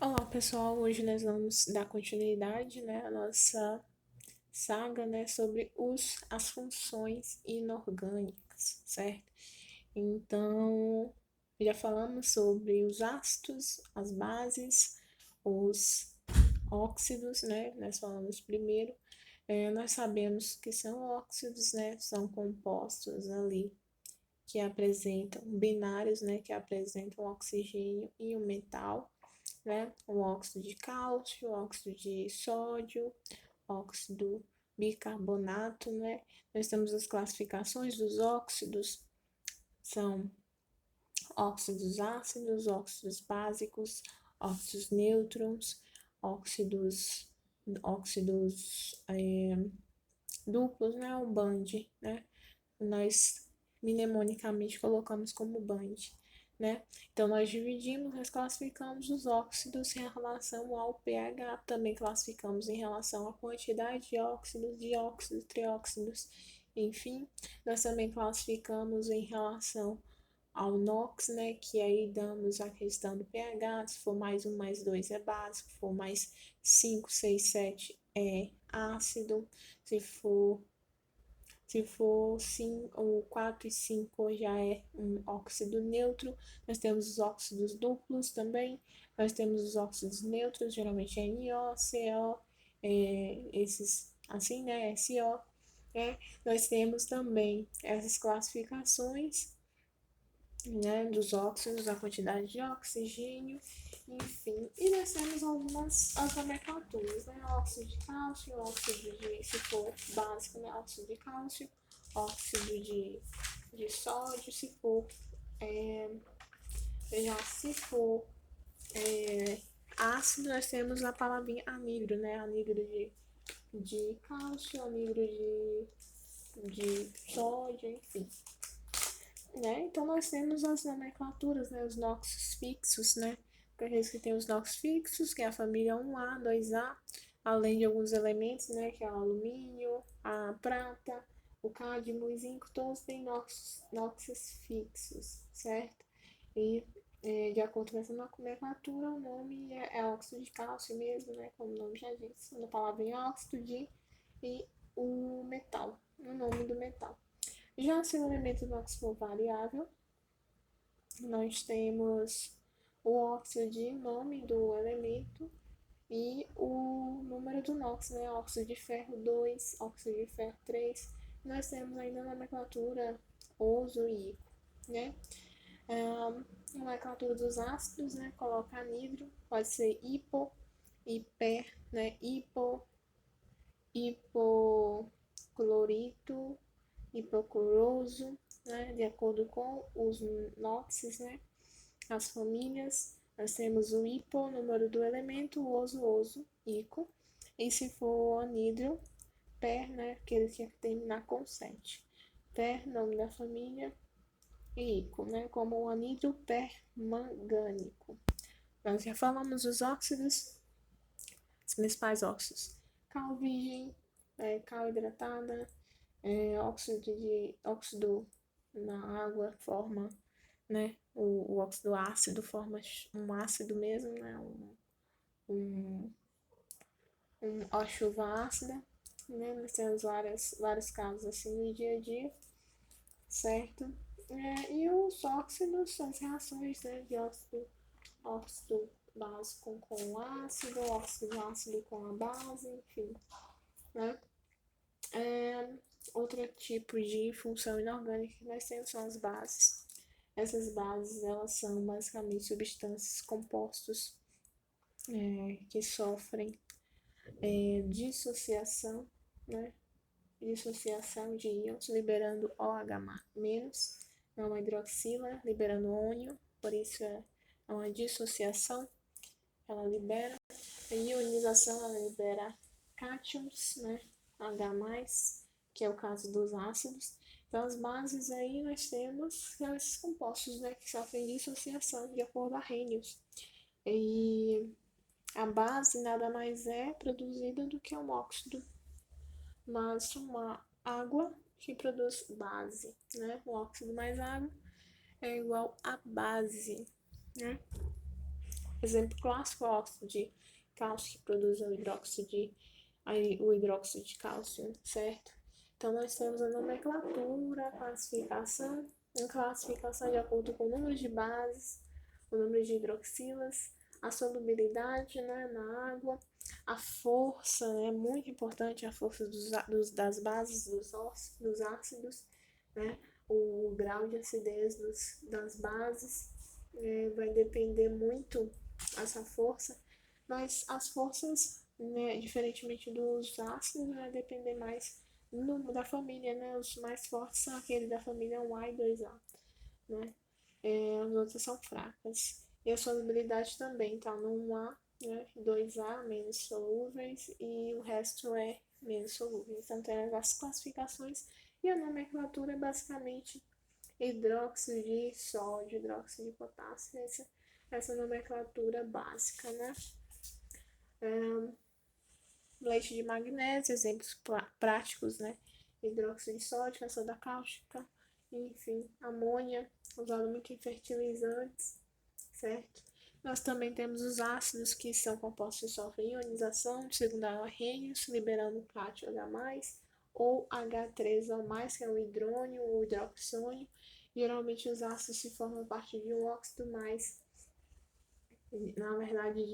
Olá pessoal, hoje nós vamos dar continuidade, à nossa saga, sobre as funções inorgânicas, certo? Então, já falamos sobre os ácidos, as bases, os óxidos, Nós falamos primeiro, nós sabemos que são óxidos, são compostos ali que apresentam binários, que apresentam oxigênio e o metal, o óxido de cálcio, o óxido de sódio, óxido bicarbonato, Nós temos as classificações dos óxidos, são óxidos ácidos, óxidos básicos, óxidos nêutrons, óxidos duplos, o band, Nós mnemonicamente colocamos como band, Então, nós classificamos os óxidos em relação ao pH, também classificamos em relação à quantidade de óxidos, dióxidos, trióxidos, enfim. Nós também classificamos em relação ao NOx, que aí damos a questão do pH, se for mais 1, mais 2 é básico, se for mais 5, 6, 7 é ácido, se for 5, o 4 e 5 já é um óxido neutro. Nós temos os óxidos duplos também. Nós temos os óxidos neutros, geralmente é NO, CO, esses assim, SO. Nós temos também essas classificações, dos óxidos, a quantidade de oxigênio, enfim. E nós temos algumas as nomenclaturas, óxido de cálcio, óxido de, se for básico, óxido de cálcio, óxido de sódio, se for, se for ácido, nós temos a palavrinha anidro, anidro de cálcio, anidro de sódio, enfim. Então, nós temos as nomenclaturas, os NOx fixos, Aqueles que tem os NOx fixos, que é a família 1A, 2A, além de alguns elementos, que é o alumínio, a prata, o cádmio, o zinco, todos têm NOx fixos, certo? E, de acordo com essa nomenclatura, o nome é óxido de cálcio mesmo, como o nome já diz, na palavra em óxido de e o metal, o nome do metal. Já se o elemento NOx for variável, nós temos o óxido de nome do elemento e o número do NOx, óxido de ferro 2, óxido de ferro 3. Nós temos ainda a nomenclatura oso e ico, A nomenclatura dos ácidos, coloca anidro, pode ser hipo, hiper, hipoclorito, hipocloroso, de acordo com os NOxes, as famílias. Nós temos o hipo, número do elemento, o oso, ico, e se for anidro, per, aquele que terminar com 7. Per, nome da família, e ico, como o anidro permangânico. Nós já falamos dos óxidos, os principais óxidos: cal virgem, cal hidratada, óxido na água forma, o óxido ácido forma um ácido mesmo, a chuva ácida, nós temos vários casos assim no dia a dia, certo? E os óxidos são as reações, de óxido básico com ácido, óxido ácido com a base, enfim, Outro tipo de função inorgânica que nós temos são as bases. Essas bases, elas são basicamente substâncias, compostos que sofrem dissociação, dissociação de íons, liberando OH-, é uma hidroxila, liberando ônio, por isso é uma dissociação, ela libera. A ionização, ela libera cátions, H+, que é o caso dos ácidos. Então, as bases aí nós temos esses compostos, que sofrem dissociação de acordo com Arrhenius. E a base nada mais é produzida do que um óxido, mas uma água que produz base, O óxido mais água é igual a base, exemplo clássico, o óxido de cálcio que produz o hidróxido de cálcio, certo? Então, nós temos a nomenclatura, a classificação, de acordo com o número de bases, o número de hidroxilas, a solubilidade, né, na água, a força, é muito importante a força das bases dos ácidos, né, o grau de acidez das bases, vai depender muito essa força, mas as forças, né, diferentemente dos ácidos, vai depender mais da família, né, os mais fortes são aqueles da família 1A e 2A, né, as outras são fracas. E a solubilidade também está no 1A, né, 2A menos solúveis e o resto é menos solúveis. Então, tem as classificações e a nomenclatura é basicamente hidróxido de sódio, hidróxido de potássio, essa nomenclatura básica, né? Leite de magnésio, exemplos práticos, né? Hidróxido de sódio, soda cáustica, enfim, amônia, usado muito em fertilizantes, certo? Nós também temos os ácidos que são compostos que sofrem ionização de secundário Arrhenius, liberando cátio H+, ou H3O+, que é o hidrônio ou hidroxônio. Geralmente os ácidos se formam a partir de um óxido mais, na verdade,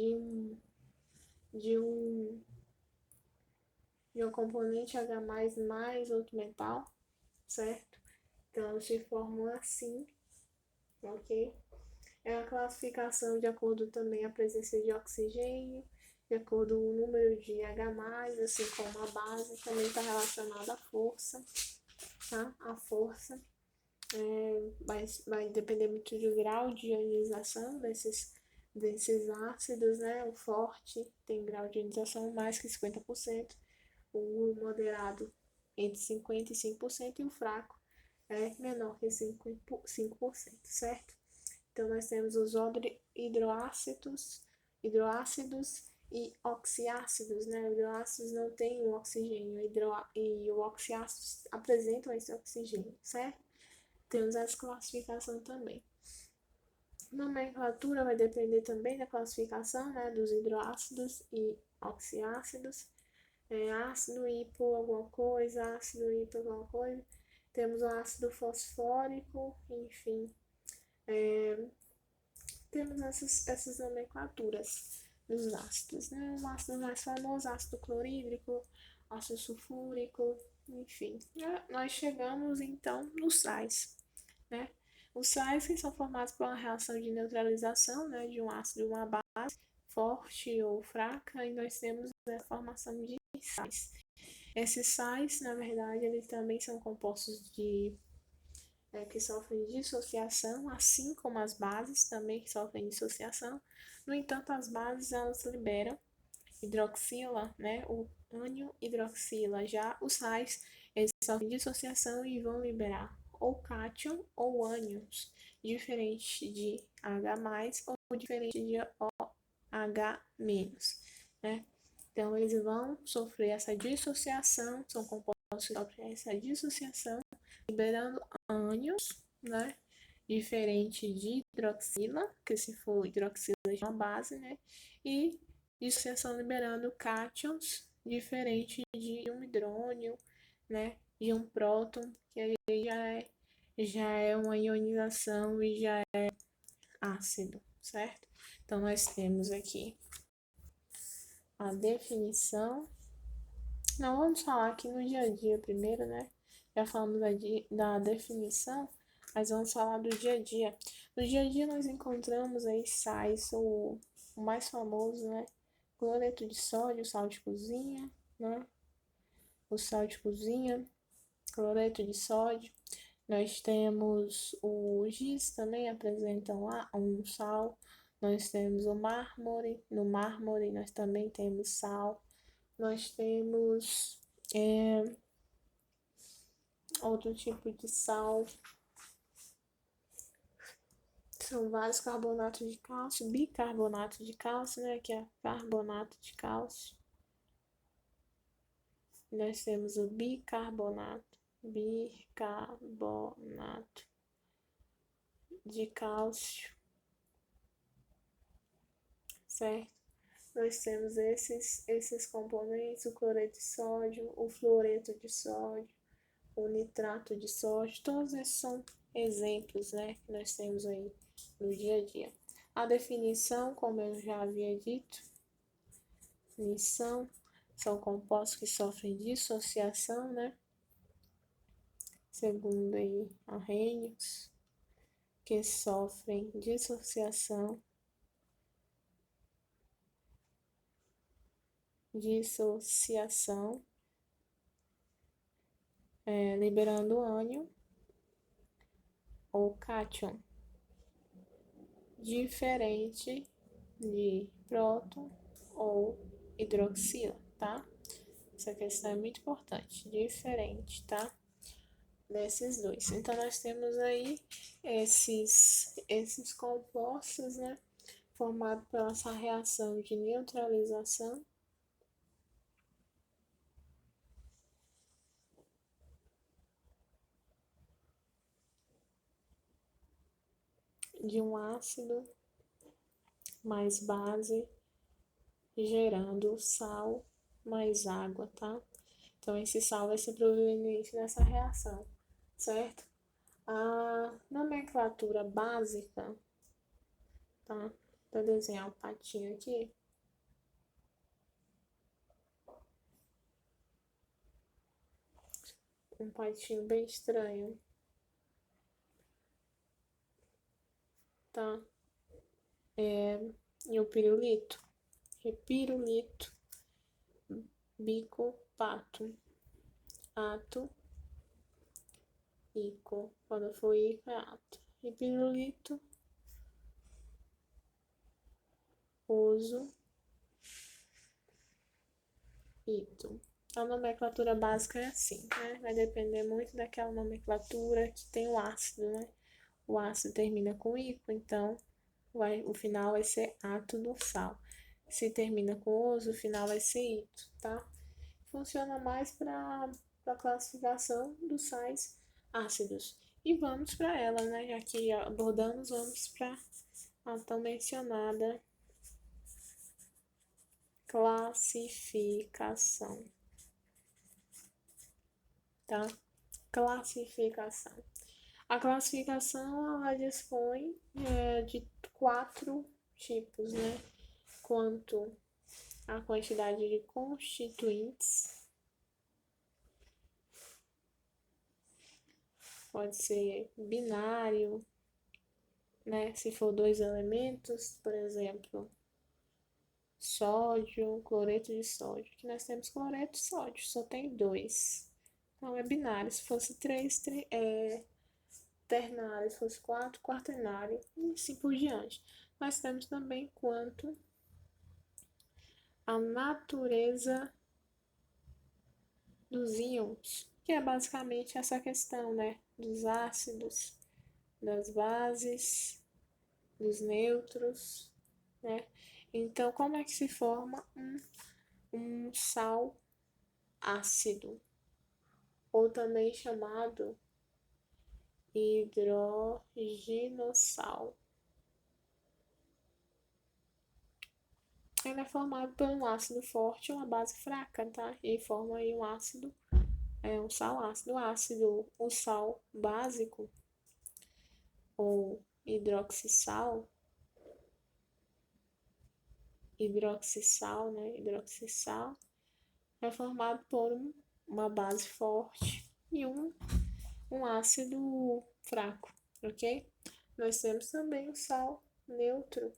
de um componente H+, mais outro metal, certo? Então, se formam assim, ok? É a classificação de acordo também a presença de oxigênio, de acordo com o número de H+, assim como a base, também está relacionada à força, tá? A força vai depender muito do grau de ionização desses ácidos, né? O forte tem grau de ionização mais que 50%, o moderado entre 50% e 5% e o fraco é menor que 5%, certo? Então, nós temos os hidroácidos e oxiácidos, né? Hidroácidos não têm o oxigênio e os oxiácidos apresentam esse oxigênio, certo? Temos essa classificação também. Nomenclatura vai depender também da classificação, né, dos hidroácidos e oxiácidos. Ácido hipo alguma coisa, ácido hipo alguma coisa. Temos o ácido fosfórico, enfim. Temos essas nomenclaturas dos ácidos, né? O ácido mais famoso, ácido clorídrico, ácido sulfúrico, enfim. Nós chegamos então nos sais, né? Os sais que são formados por uma reação de neutralização, né, de um ácido e uma base, forte ou fraca, e nós temos a formação de sais. Esses sais, na verdade, eles também são compostos que sofrem de dissociação, assim como as bases também que sofrem de dissociação. No entanto, as bases elas liberam hidroxila, né, o ânion hidroxila. Já os sais, eles sofrem de dissociação e vão liberar ou cátion ou ânions, diferente de H+, ou diferente de OH-, né? Então, eles vão sofrer essa dissociação, são compostos que sofrem essa dissociação, liberando ânions, né? Diferente de hidroxila, que se for hidroxila de uma base, né? E dissociação liberando cátions, diferente de um hidrônio, né? De um próton, que aí já é uma ionização e já é ácido, certo? Então, nós temos aqui a definição. Não vamos falar aqui no dia a dia primeiro, né? Já falamos da definição, mas vamos falar do dia a dia. No dia a dia nós encontramos aí sais, o mais famoso, né? Cloreto de sódio, sal de cozinha, né? O sal de cozinha, cloreto de sódio. Nós temos o giz também apresentam lá um sal. Nós temos o mármore, no mármore nós também temos sal. Nós temos outro tipo de sal. São vários carbonatos de cálcio, bicarbonato de cálcio, né? Que é carbonato de cálcio. Nós temos o bicarbonato de cálcio. certo? Nós temos esses componentes, o cloreto de sódio, o fluoreto de sódio, o nitrato de sódio, todos esses são exemplos, né, que nós temos aí no dia a dia. A definição, como eu já havia dito, definição, são compostos que sofrem dissociação, né, segundo aí Arrhenius, que sofrem dissociação, liberando ânion ou cátion, diferente de próton ou hidroxila, tá? Essa questão é muito importante, diferente, tá? Desses dois. Então, nós temos aí esses compostos, né? Formados pela essa reação de neutralização de um ácido mais base, gerando sal mais água, tá? Então, esse sal vai ser proveniente dessa reação, certo? A nomenclatura básica, tá? Vou desenhar um patinho aqui. Um patinho bem estranho, tá? E o pirulito, pirulito, bico, pato, ato, ico, quando for ico é ato, e pirulito, uso, ito. A nomenclatura básica é assim, né? Vai depender muito daquela nomenclatura que tem o ácido, né? O ácido termina com ico, então o final vai ser ato do sal. Se termina com oso, o final vai ser ito, tá? Funciona mais para a classificação dos sais ácidos. E vamos para ela, né? Já que abordamos, vamos para a tão mencionada classificação, tá? Classificação. A classificação, ela dispõe de 4 tipos, né? Quanto à quantidade de constituintes, pode ser binário, né? Se for 2 elementos, por exemplo, sódio, cloreto de sódio. Aqui nós temos cloreto e sódio, só tem 2. Então é binário. Se fosse 3, ternário, se fosse 4, quaternário, e assim por diante. Nós temos também quanto a natureza dos íons, que é basicamente essa questão, né? Dos ácidos, das bases, dos nêutrons, né? Então, como é que se forma um sal ácido, ou também chamado hidrogenosal? Ele é formado por um ácido forte e uma base fraca, tá? E forma aí um ácido, um sal ácido. O sal básico, ou hidroxissal, né? Hidroxissal é formado por uma base forte e um ácido fraco, ok? Nós temos também o sal neutro,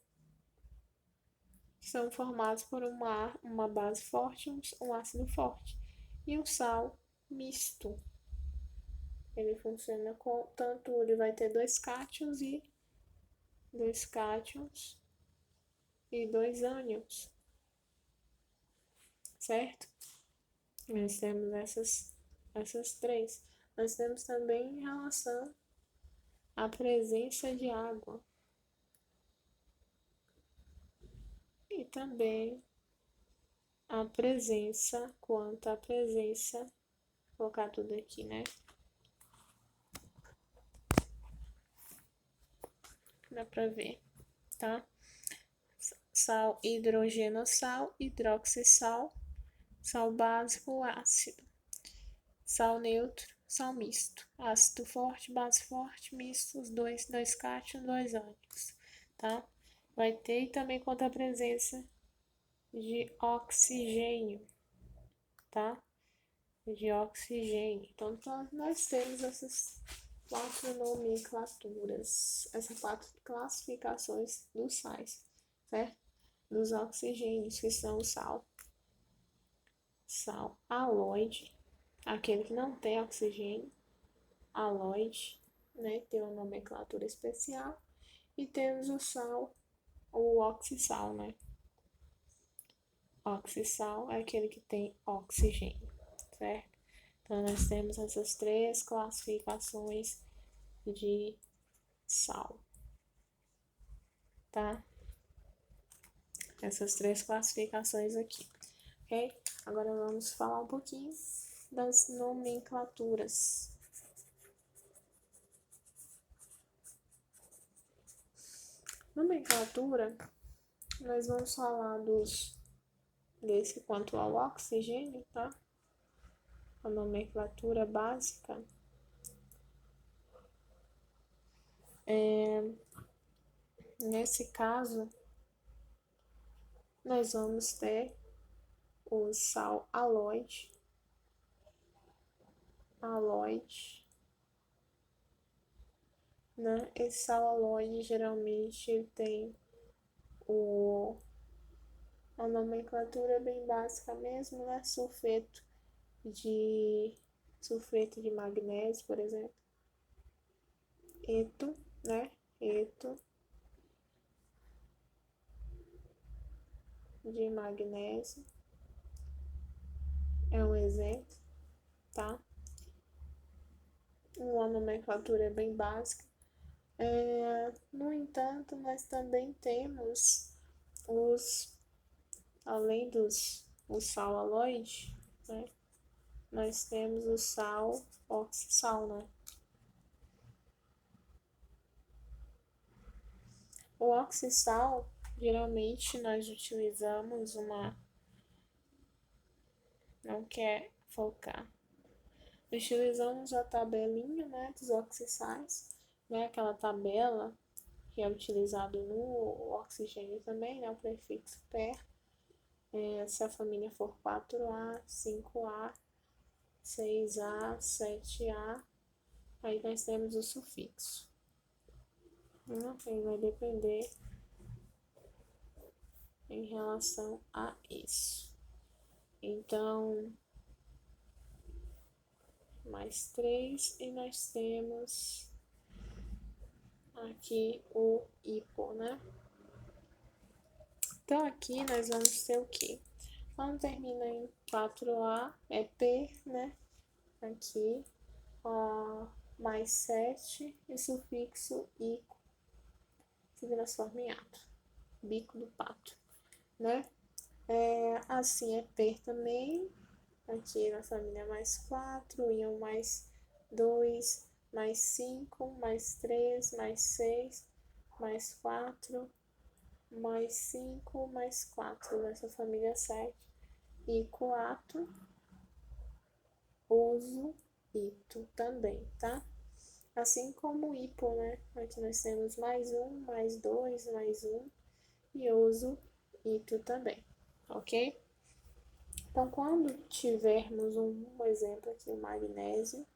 que são formados por uma base forte e um ácido forte. E o sal misto, ele funciona com tanto, ele vai ter 2 cátions e 2 ânions, certo? Nós temos essas 3. Nós temos também em relação à presença de água. E também quanto à presença, vou colocar tudo aqui, né? Dá pra ver, tá? sal hidrogenosal, hidroxissal, sal básico, ácido, sal neutro, sal misto, ácido forte, base forte, misto, os dois cátions, dois ânicos, tá? Vai ter também contra a presença de oxigênio, tá? De oxigênio. Então, nós temos essas 4 nomenclaturas, essas 4 classificações dos sais, certo? Dos oxigênios, que são o sal aloide, aquele que não tem oxigênio, aloide, né? Tem uma nomenclatura especial. E temos o oxissal, né? Oxissal é aquele que tem oxigênio, certo? Então, nós temos essas 3 classificações de sal, tá? Essas 3 classificações aqui, ok? Agora vamos falar um pouquinho das nomenclaturas. Nomenclatura, nós vamos falar desse quanto ao oxigênio, tá? A nomenclatura básica nesse caso, nós vamos ter o sal aloide, né? Esse sal aloide geralmente ele tem a nomenclatura bem básica mesmo, né? Sulfeto de magnésio, por exemplo. Eto, né? Eto de magnésio é um exemplo, tá? Uma nomenclatura bem básica. No entanto, nós também temos além o sal aloide, né? Nós temos o sal oxissal, né? O oxissal, geralmente nós utilizamos não quer focar. Utilizamos a tabelinha, né, dos oxissais, né, aquela tabela que é utilizado no oxigênio também, né, o prefixo per. Se a família for 4A, 5A, 6A, 7A, aí nós temos o sufixo. Aí vai depender em relação a isso. Então, mais 3 e nós temos aqui o hipo, né? Então, aqui nós vamos ter o quê? Quando termina em 4A, é P, né? Aqui, mais 7 e sufixo ico, se transforma em ato, bico do pato, né? Assim é per também, aqui na família mais 4, íon mais 2, mais 5, mais 3, mais 6, mais 4, mais 5, mais 4, nessa família 7, e coato, uso, ito também, tá? Assim como o hipo, né? Aqui nós temos mais 1, mais 2, mais 1, e uso, ito também, ok? Então, quando tivermos um exemplo aqui, o magnésio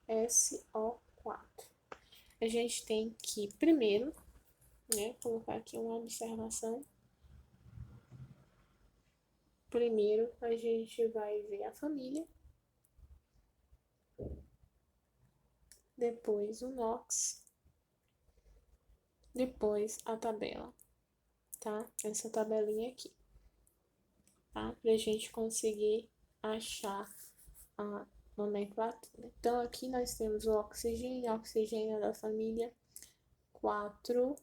SO4, a gente tem que, primeiro, né, colocar aqui uma observação. Primeiro, a gente vai ver a família, depois o NOx, depois a tabela, tá? Essa tabelinha aqui, tá? Pra gente conseguir achar a nomenclatura. Então, aqui nós temos o oxigênio da família 4,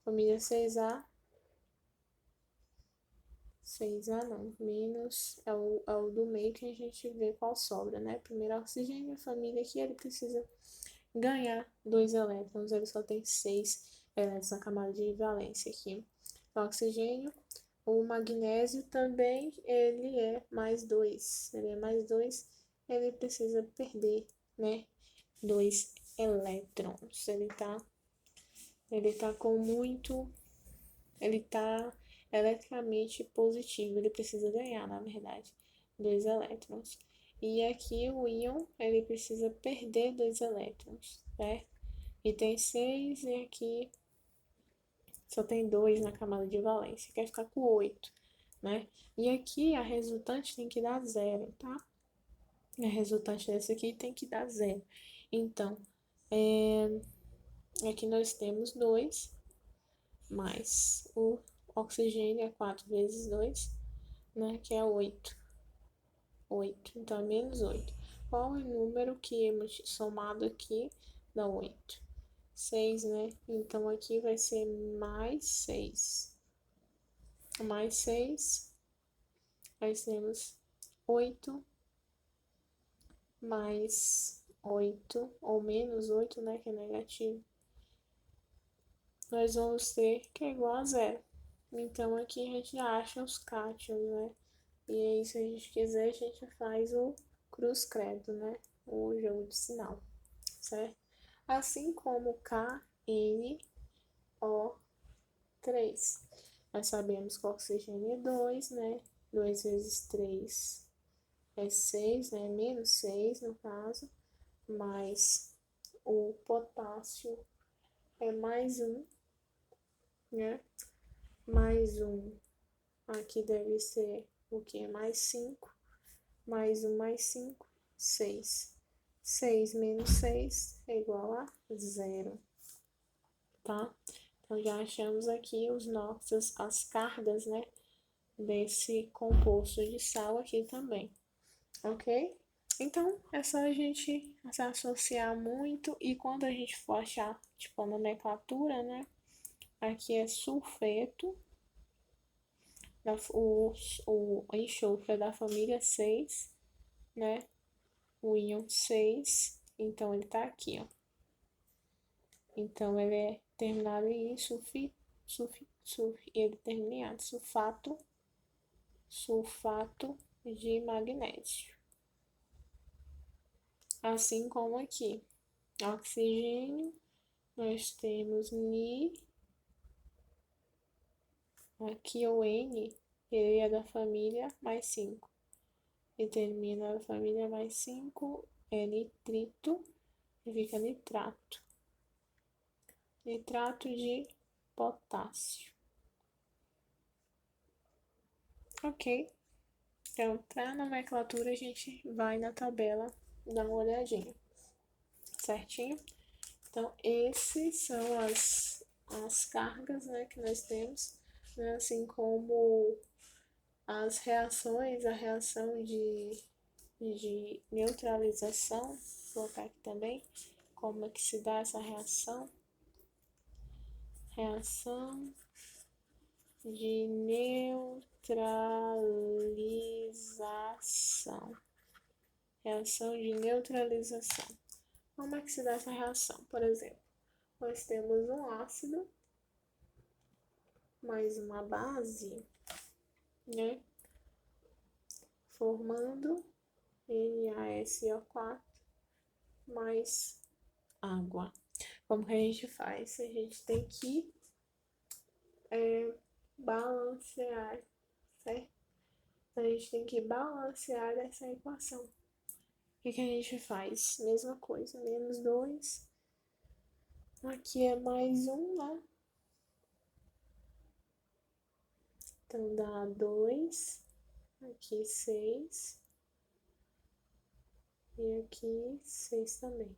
família 6A, 6A não, menos é o do meio que a gente vê qual sobra, né? Primeiro oxigênio, a família aqui, ele precisa ganhar 2 elétrons, ele só tem 6, elétrons na camada de valência aqui. O oxigênio, o magnésio também, ele é mais 2. Ele é mais 2, ele precisa perder, né? 2 elétrons. Ele tá com muito... Ele tá eletricamente positivo. Ele precisa ganhar, na verdade, 2 elétrons. E aqui o íon, ele precisa perder 2 elétrons, certo? E tem 6 e aqui só tem 2 na camada de valência. Quer ficar com 8, né? E aqui a resultante tem que dar 0, tá? A resultante dessa aqui tem que dar 0. Então, aqui nós temos 2, mais o oxigênio é 4 vezes 2, né? Que é 8. 8. Então, é menos 8. Qual é o número que somado aqui dá 8? 6, né? Então, aqui vai ser mais 6. Mais 6. Nós temos 8 mais 8, ou menos 8, né? Que é negativo. Nós vamos ter que é igual a 0. Então, aqui a gente acha os cátions, né? E aí, se a gente quiser, a gente faz o cruz credo, né? O jogo de sinal, certo? Assim como KNO3. Nós sabemos que o oxigênio é 2, né? 2 vezes 3 é 6, né? Menos 6 no caso. Mais o potássio é mais 1, né? Mais 1. Aqui deve ser o que? Mais 5. Mais 1 mais 5, 6. 6 menos 6 é igual a 0, tá? Então, já achamos aqui as cargas, né, desse composto de sal aqui também, ok? Então, é só a gente se associar muito e quando a gente for achar, tipo, a nomenclatura, né, aqui é sulfeto, o enxofre é da família 6, né, o íon 6, então ele tá aqui, ó. Então, ele é terminado em ele termina em sulfato de magnésio. Assim como aqui, oxigênio, nós temos Ni, aqui o N, ele é da família mais 5. E termina na família mais 5, é nitrito, e fica nitrato. Nitrato de potássio. Ok? Então, para a nomenclatura, a gente vai na tabela dar uma olhadinha, certinho? Então, esses são as cargas, né, que nós temos, né, assim como as reações, a reação de neutralização, vou colocar aqui também, como é que se dá essa reação. Reação de neutralização. Reação de neutralização. Como é que se dá essa reação? Por exemplo, nós temos um ácido mais uma base, né? Formando NaSO4 mais água. Como que a gente faz? A gente tem que balancear, certo? A gente tem que balancear essa equação. O que a gente faz? Mesma coisa, menos 2. Aqui é mais 1, né? Então dá 2. Aqui 6. E aqui 6 também.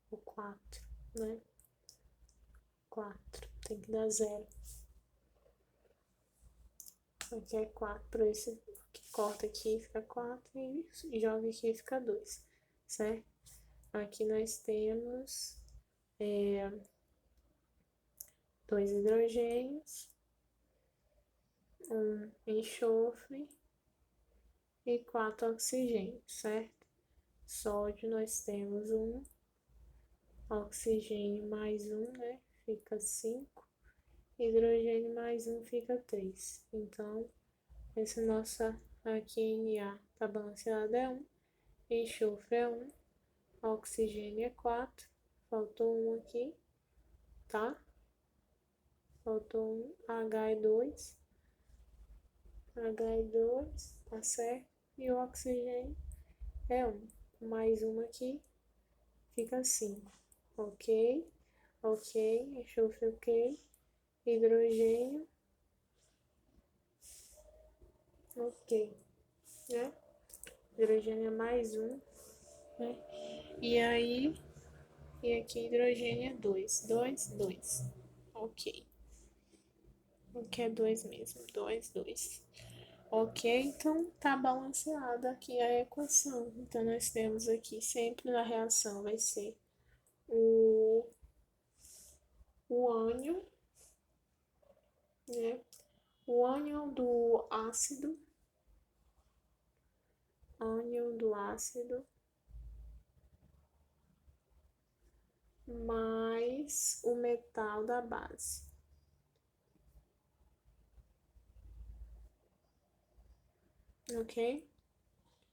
O 4, né? 4. Tem que dar 0. Aqui é 4. Por isso que corta aqui fica 4 e joga aqui fica 2, certo? Aqui nós temos 2 hidrogênios, um enxofre e 4 oxigênios, certo? Sódio nós temos 1 Oxigênio mais 1, né? Fica 5. Hidrogênio mais 1 fica 3. Então, essa nossa aqui Na tá balanceada é 1. Enxofre é 1. Oxigênio é 4. Faltou um aqui, tá? Faltou um. H é 2. H é 2, tá certo? E o oxigênio é 1. Mais uma aqui, fica 5. Ok? Ok. Enxofre ok. Hidrogênio, ok. Né? Hidrogênio é mais 1. Né? E aí, e aqui hidrogênio é 2. 2, 2. Ok. O que é 2 mesmo? 2, 2. Ok, então tá balanceada aqui a equação. Então, nós temos aqui sempre na reação vai ser o, o ânion, né? O ânion do ácido, mais o metal da base. Ok?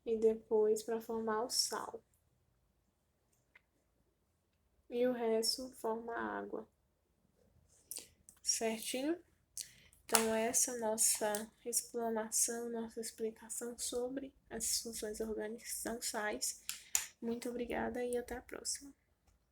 E depois para formar o sal. E o resto forma água. Certinho? Então, essa é a nossa explanação, nossa explicação sobre as funções orgânicas. Muito obrigada e até a próxima.